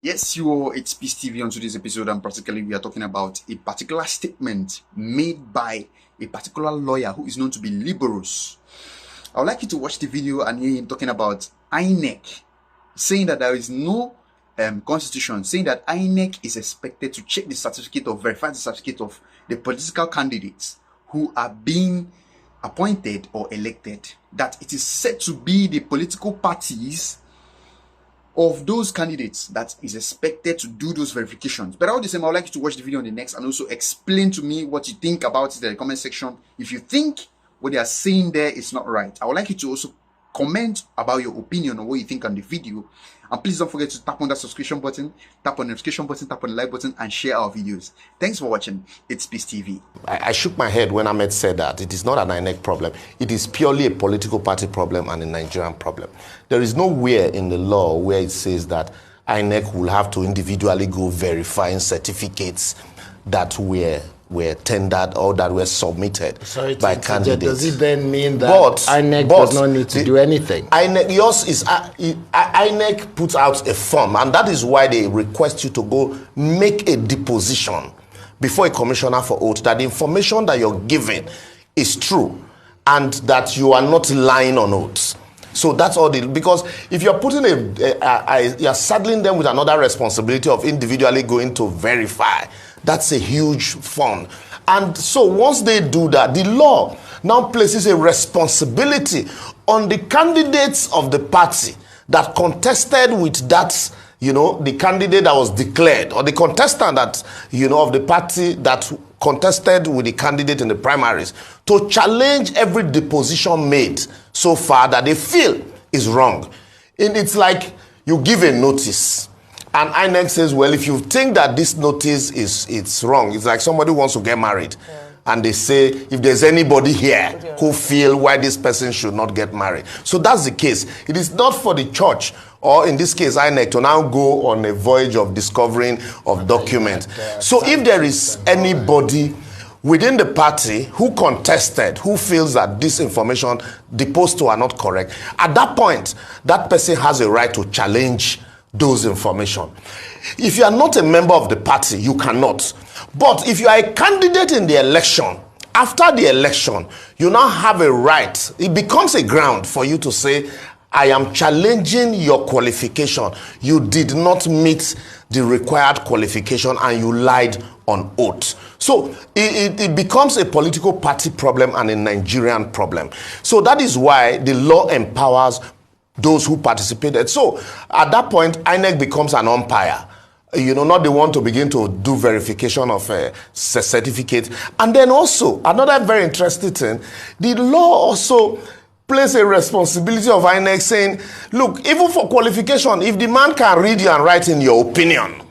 Yes, it's Peace TV. On today's episode, and particularly we are talking about a particular statement made by a particular lawyer who is known to be Liborous. I would like you to watch the video and hear him talking about Inec, saying that there is no constitution, saying that Inec is expected to check the certificate of, verify the certificate of the political candidates who are being appointed or elected, that it is said to be the political parties of those candidates that is expected to do those verifications. But all the same, I would like you to watch the video on the next and also explain to me what you think about it in the comment section. If you think what they are saying there is not right, I would like you to also comment about your opinion on what you think on the video. And please don't forget to tap on that subscription button, tap on the notification button, tap on the like button, and share our videos. Thanks for watching. It's Peace TV. I shook my head when Ahmed said that it is not an Inec problem. It is purely a political party problem and a Nigerian problem. There is nowhere in the law where it says that Inec will have to individually go verifying certificates that were tendered or that were submitted by candidates. Does it then mean that INEC does not need to do anything? INEC puts out a form, and that is why they request you to go make a deposition before a commissioner for oath that the information that you're giving is true and that you are not lying on oath. So that's all because if you're putting you're saddling them with another responsibility of individually going to verify, that's a huge fund. And so once they do that, the law now places a responsibility on the candidates of the party that contested with that, the candidate that was declared, or the contestant that, of the party that contested with the candidate in the primaries, to challenge every deposition made so far that they feel is wrong. And it's like you give a notice, and INEC says, well, if you think that this notice it's wrong, it's like somebody wants to get married. Yeah. And they say, if there's anybody here who feel why this person should not get married. So that's the case. It is not for the church, or in this case, INEC, to now go on a voyage of discovering of documents. So if there is anybody within the party who contested, who feels that this information deposed to are not correct, at that point, that person has a right to challenge those information. If you are not a member of the party, you cannot. But if you are a candidate in the election, after the election, you now have a right. It becomes a ground for you to say, I am challenging your qualification. You did not meet the required qualification and you lied on oath. So it becomes a political party problem and a Nigerian problem. So that is why the law empowers those who participated. So at that point, INEC becomes an umpire. Not the one to begin to do verification of a certificate. And then also, another very interesting thing, the law also places a responsibility of INEC saying, look, even for qualification, if the man can read and write in your opinion,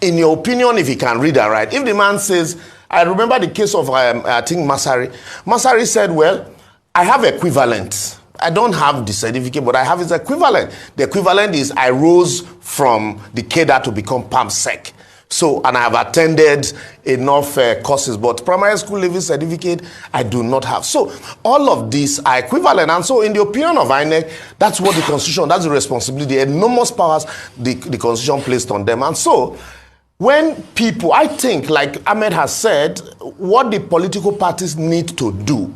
if he can read and write, if the man says, I remember the case of, I think, Masari. Masari said, well, I have equivalent. I don't have the certificate, but I have its equivalent. The equivalent is I rose from the cadre to become PAMSEC. So, and I have attended enough courses, but primary school leaving certificate, I do not have. So, all of these are equivalent. And so, in the opinion of INEC, that's what the Constitution, that's the responsibility, the enormous powers the Constitution placed on them. And so, when people, I think, like Ahmed has said, what the political parties need to do,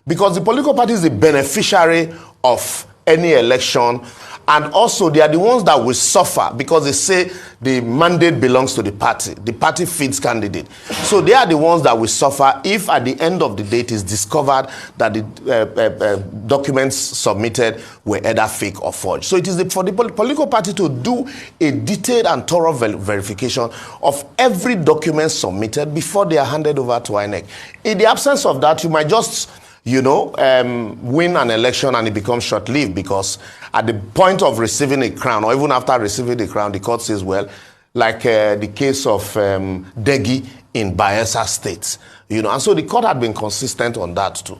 because the political party is the beneficiary of any election, and also they are the ones that will suffer because they say the mandate belongs to the party feeds candidate. So they are the ones that will suffer if at the end of the day it is discovered that the documents submitted were either fake or forged. So it is for the political party to do a detailed and thorough verification of every document submitted before they are handed over to INEC. In the absence of that, you might just win an election and it becomes short-lived, because at the point of receiving a crown, or even after receiving the crown, the court says, well, like the case of Degi in Bayelsa State, and so the court had been consistent on that too.